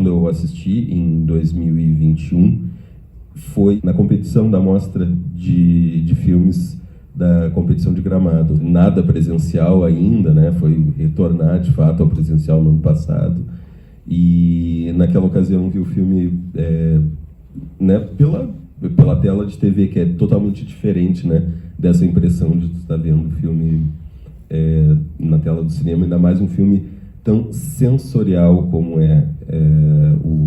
quando eu assisti em 2021, foi na competição da mostra de filmes da competição de Gramado. Nada presencial ainda, né? Foi retornar de fato ao presencial no ano passado. E naquela ocasião vi o filme né, pela tela de TV, que é totalmente diferente, né, dessa impressão de tu estar vendo o filme na tela do cinema, ainda mais um filme tão sensorial como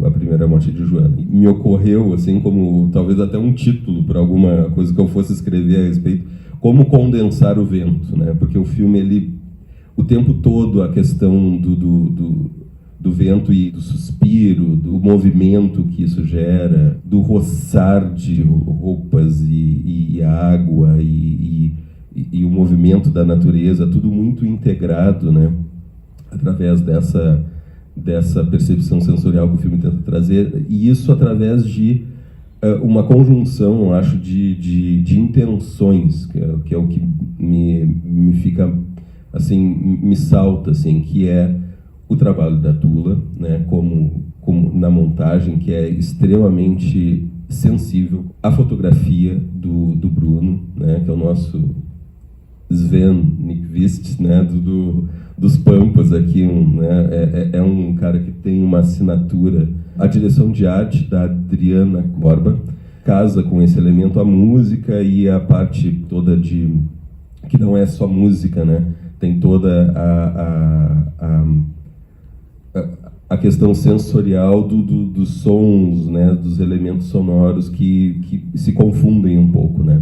A Primeira Morte de Joana. Me ocorreu, assim, como talvez até um título para alguma coisa que eu fosse escrever a respeito, como condensar o vento, né? Porque o filme, ele, o tempo todo, a questão do vento e do suspiro, do movimento que isso gera, do roçar de roupas e a água e o movimento da natureza, tudo muito integrado, né? Através dessa percepção sensorial que o filme tenta trazer, e isso através de uma conjunção, eu acho, de intenções, que é o que me fica, assim, me salta, assim, que é o trabalho da Tula, né, como na montagem, que é extremamente sensível, a fotografia do Bruno, né, que é o nosso Sven Nykvist, né, dos Pampas aqui, né, é um cara que tem uma assinatura. A direção de arte da Adriana Borba casa com esse elemento a música e a parte toda que não é só música, né, tem toda a questão sensorial dos sons, né, dos elementos sonoros que se confundem um pouco, né.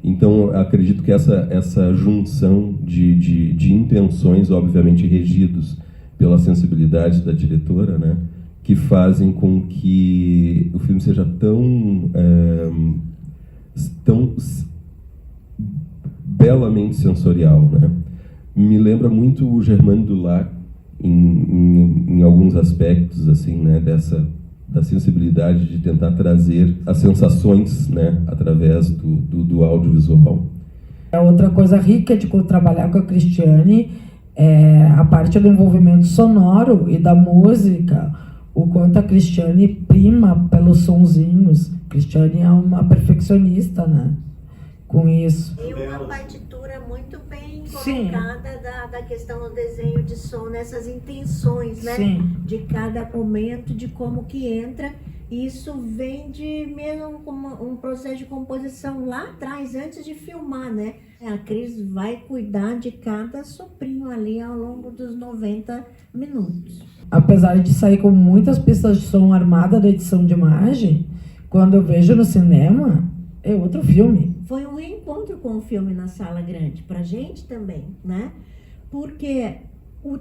Então, acredito que essa junção de intenções, obviamente regidos pela sensibilidade da diretora, né, que fazem com que o filme seja tão belamente sensorial, né. Me lembra muito o Germain Dulac em alguns aspectos, assim, né, da sensibilidade de tentar trazer as sensações, né, através do audiovisual. Outra coisa rica de trabalhar com a Cristiane é a parte do envolvimento sonoro e da música, o quanto a Cristiane prima pelos sonzinhos. A Cristiane é uma perfeccionista, né, com isso. E uma partitura muito bem colocada da questão do desenho de som, nessas intenções, né? Sim. De cada momento, de como que entra. Isso vem de mesmo como um processo de composição lá atrás, antes de filmar, né? A Cris vai cuidar de cada soprinho ali ao longo dos 90 minutos. Apesar de sair com muitas pistas de som armada da edição de imagem, quando eu vejo no cinema, é outro filme. Foi um reencontro com o filme na sala grande, pra gente também, né? Porque o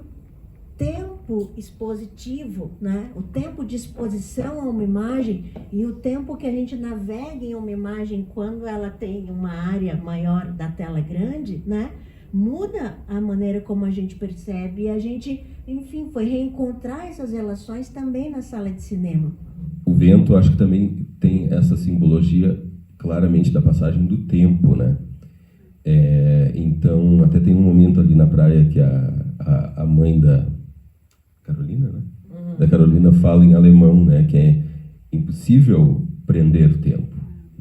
tempo expositivo, né? O tempo de exposição a uma imagem e o tempo que a gente navega em uma imagem quando ela tem uma área maior da tela grande, né? Muda a maneira como a gente percebe e a gente, enfim, foi reencontrar essas relações também na sala de cinema. O vento, acho que também tem essa simbologia claramente da passagem do tempo, né? Então, até tem um momento ali na praia que a mãe da Carolina, né? Da Carolina fala em alemão, né? Que é impossível prender o tempo,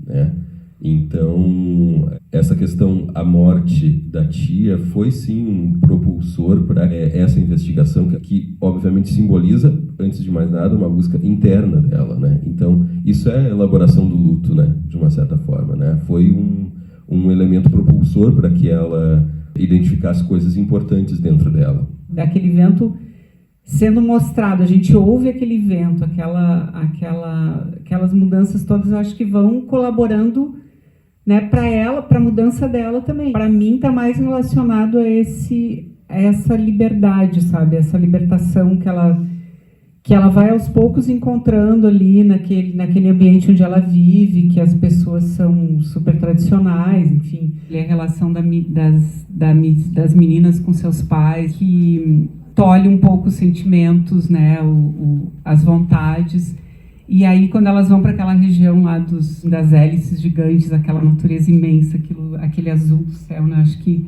né? Então, essa questão, a morte da tia, foi sim um propulsor para essa investigação que obviamente simboliza, antes de mais nada, uma busca interna dela, né? Então, isso é a elaboração do luto, né? De uma certa forma, né? Foi um elemento propulsor para que ela identificasse coisas importantes dentro dela. Daquele vento sendo mostrado, a gente ouve aquele vento, aquelas mudanças todas, eu acho que vão colaborando, né, para ela, para a mudança dela também. Para mim está mais relacionado a essa liberdade, sabe, essa libertação que ela vai aos poucos encontrando ali naquele ambiente onde ela vive, que as pessoas são super tradicionais, enfim, a relação das meninas com seus pais, que tolhe um pouco os sentimentos, né, as vontades. E aí, quando elas vão para aquela região lá das hélices gigantes, aquela natureza imensa, aquele azul do céu, né, acho que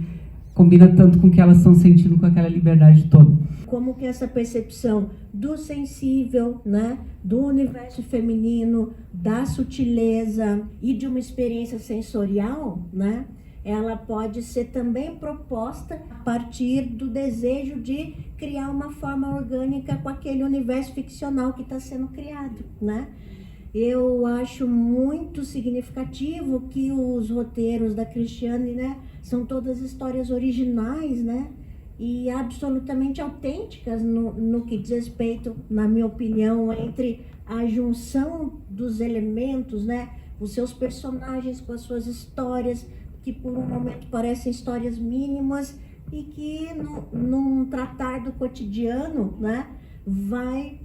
combina tanto com o que elas estão sentindo, com aquela liberdade toda. Como que essa percepção do sensível, né, do universo feminino, da sutileza e de uma experiência sensorial, né, ela pode ser também proposta a partir do desejo de criar uma forma orgânica com aquele universo ficcional que está sendo criado, né? Eu acho muito significativo que os roteiros da Cristiane, né, são todas histórias originais, né, e absolutamente autênticas no que diz respeito, na minha opinião, entre a junção dos elementos, né, os seus personagens com as suas histórias, que por um momento parecem histórias mínimas e que num tratar do cotidiano, né, vai,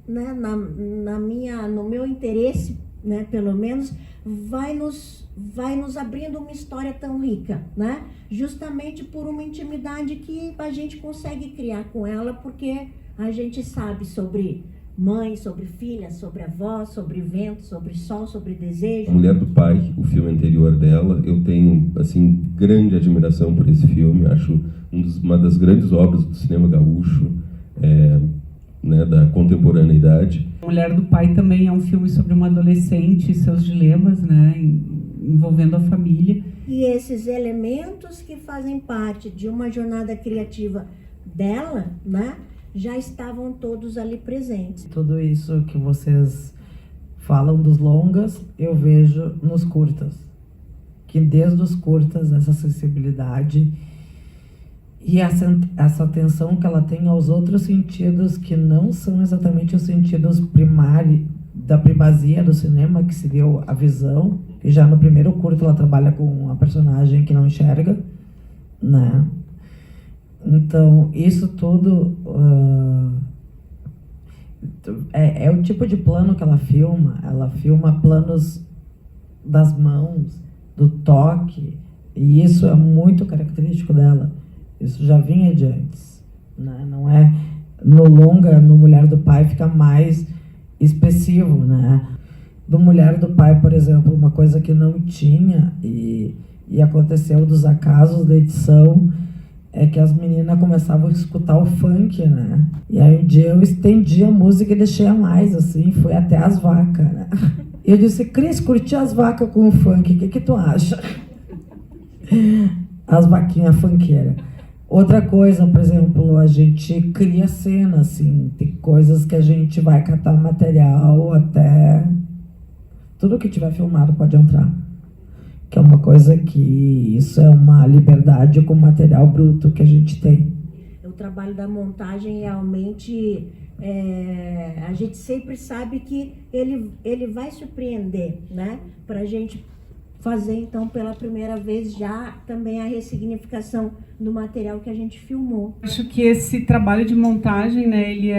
né, no meu interesse, né, pelo menos, vai nos abrindo uma história tão rica, né, justamente por uma intimidade que a gente consegue criar com ela, porque a gente sabe sobre mãe, sobre filha, sobre avó, sobre vento, sobre sol, sobre desejo. A Mulher do Pai, o filme anterior dela, eu tenho, assim, grande admiração por esse filme. Acho uma das grandes obras do cinema gaúcho, né, da contemporaneidade. A Mulher do Pai também é um filme sobre uma adolescente e seus dilemas, né, envolvendo a família. E esses elementos que fazem parte de uma jornada criativa dela, né, já estavam todos ali presentes. Tudo isso que vocês falam dos longas, eu vejo nos curtas. Que desde os curtas, essa sensibilidade e essa atenção que ela tem aos outros sentidos, que não são exatamente os sentidos primários da primazia do cinema, que seria a visão. E já no primeiro curto ela trabalha com uma personagem que não enxerga, né? Então, isso tudo é o tipo de plano que ela filma planos das mãos, do toque, e isso é muito característico dela. Isso já vinha de antes, né? Não é no longa, no Mulher do Pai fica mais expressivo, né? Do Mulher do Pai, por exemplo, uma coisa que não tinha e aconteceu dos acasos da edição é que as meninas começavam a escutar o funk, né? E aí um dia eu estendi a música e deixei a mais, assim, fui até as vacas, né? E eu disse, Cris, curti as vacas com o funk, o que tu acha? As vaquinhas funkeiras. Outra coisa, por exemplo, a gente cria cena, assim, tem coisas que a gente vai catar material até... Tudo que tiver filmado pode entrar. Que é uma coisa que isso é uma liberdade com material bruto que a gente tem. O trabalho da montagem realmente, a gente sempre sabe que ele vai surpreender, né? Para a gente fazer, então, pela primeira vez já também a ressignificação do material que a gente filmou. Acho que esse trabalho de montagem, né, ele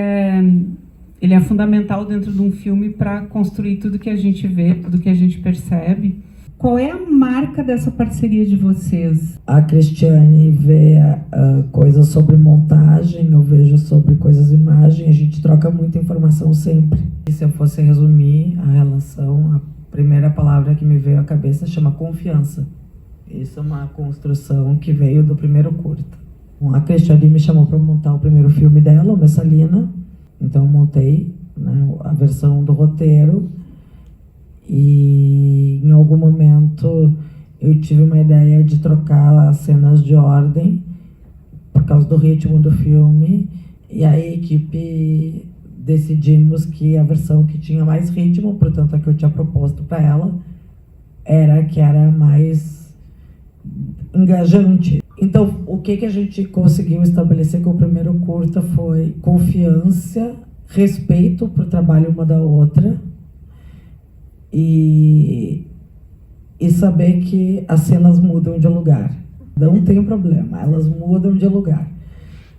é fundamental dentro de um filme para construir tudo que a gente vê, tudo que a gente percebe. Qual é a marca dessa parceria de vocês? A Cristiane vê coisas sobre montagem, eu vejo sobre coisas de imagem, a gente troca muita informação sempre. E se eu fosse resumir a relação, a primeira palavra que me veio à cabeça chama confiança. Isso é uma construção que veio do primeiro curta. A Cristiane me chamou para montar o primeiro filme dela, o Messalina, então eu montei, né, a versão do roteiro. E em algum momento eu tive uma ideia de trocar as cenas de ordem por causa do ritmo do filme, e a equipe decidimos que a versão que tinha mais ritmo, portanto a que eu tinha proposto para ela, era a que era mais engajante. Então o que a gente conseguiu estabelecer com o primeiro curta foi confiança, respeito pro trabalho uma da outra, e saber que as cenas mudam de lugar. Não tem problema, elas mudam de lugar.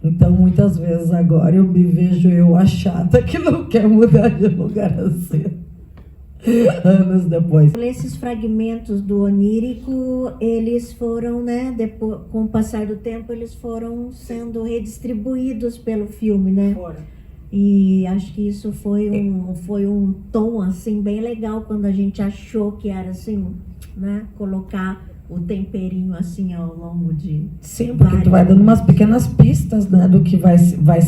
Então, muitas vezes agora eu me vejo a chata que não quer mudar de lugar assim. Anos depois. Esses fragmentos do onírico, eles foram, né, depois, com o passar do tempo, eles foram sendo redistribuídos pelo filme, né? E acho que isso foi um tom, assim, bem legal, quando a gente achou que era, assim, né, colocar o temperinho assim ao longo de... Sim, porque tu vai dando umas pequenas pistas, né, do que vai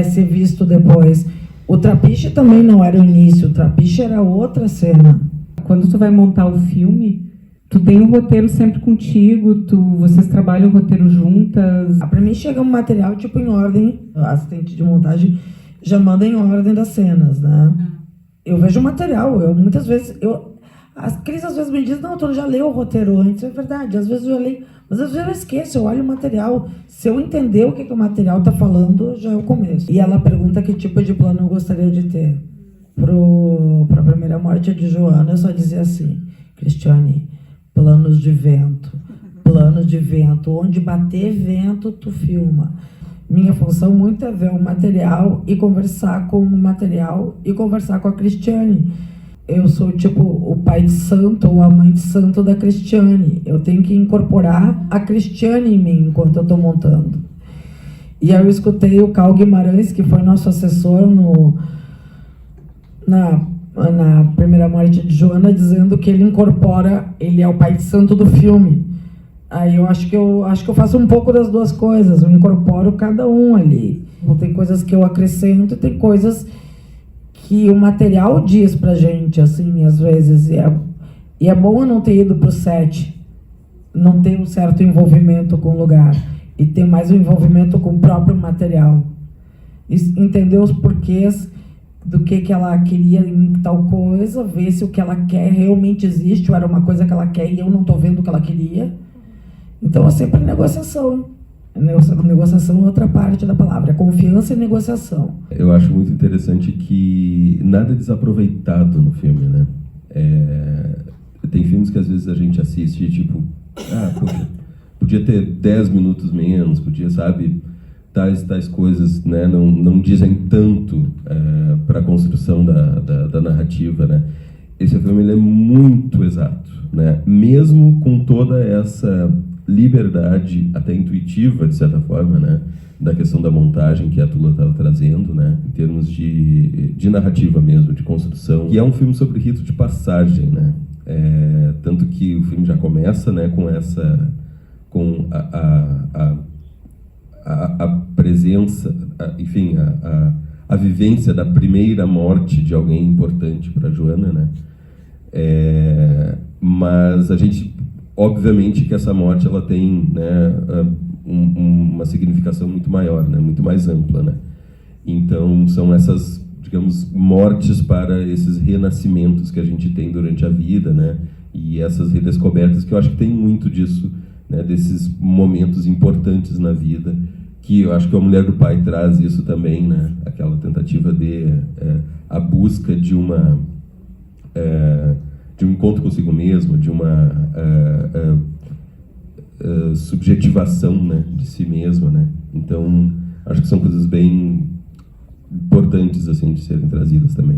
ser visto depois. O Trapiche também não era o início, o Trapiche era outra cena. Quando tu vai montar o filme, tu tem o roteiro sempre contigo, vocês trabalham o roteiro juntas. Pra mim chega um material tipo em ordem, o assistente de montagem já manda em ordem das cenas, né? Eu vejo o material, muitas vezes, a Cris às vezes me diz, não, tu já leu o roteiro antes, é verdade, às vezes eu já leio, mas às vezes eu esqueço, eu olho o material, se eu entender o que o material tá falando, já é o começo. E ela pergunta que tipo de plano eu gostaria de ter. Pra primeira morte de Joana, eu só dizia assim, Cristiane, planos de vento, onde bater vento, tu filma. Minha função muito é ver o material e conversar com o material e conversar com a Cristiane. Eu sou tipo o pai de santo ou a mãe de santo da Cristiane. Eu tenho que incorporar a Cristiane em mim enquanto eu estou montando. E aí eu escutei o Carl Guimarães, que foi nosso assessor na primeira morte de Joana, dizendo que ele é o pai de santo do filme. Aí eu acho que eu faço um pouco das duas coisas, eu incorporo cada um ali. Tem coisas que eu acrescento e tem coisas que o material diz pra gente, assim, às vezes. E é bom eu não ter ido pro set, não ter um certo envolvimento com o lugar, e ter mais um envolvimento com o próprio material. Entender os porquês do que ela queria em tal coisa, ver se o que ela quer realmente existe, ou era uma coisa que ela quer e eu não tô vendo o que ela queria. Então é sempre negociação. Negociação é outra parte da palavra, é confiança e negociação. Eu acho muito interessante que nada é desaproveitado no filme, né? Tem filmes que às vezes a gente assiste e tipo, poxa, podia ter 10 minutos menos, podia, sabe, tais coisas, né, não dizem tanto para a construção da narrativa, né? Esse filme ele é muito exato, né? Mesmo com toda essa liberdade até intuitiva, de certa forma, né, da questão da montagem que a Tula estava trazendo, né, em termos de narrativa mesmo, de construção. E é um filme sobre rito de passagem, né? Tanto que o filme já começa, né, com a presença, enfim, a vivência da primeira morte de alguém importante para Joana, né? Mas a gente, obviamente, que essa morte ela tem, né, uma significação muito maior, né, muito mais ampla, né? Então são essas, digamos, mortes para esses renascimentos que a gente tem durante a vida, né? E essas redescobertas que eu acho que tem muito disso, né, desses momentos importantes na vida, que eu acho que a Mulher do Pai traz isso também, né? Aquela tentativa de a busca de um encontro consigo mesmo, de uma subjetivação, né, de si mesma, né? Então acho que são coisas bem importantes assim de serem trazidas também.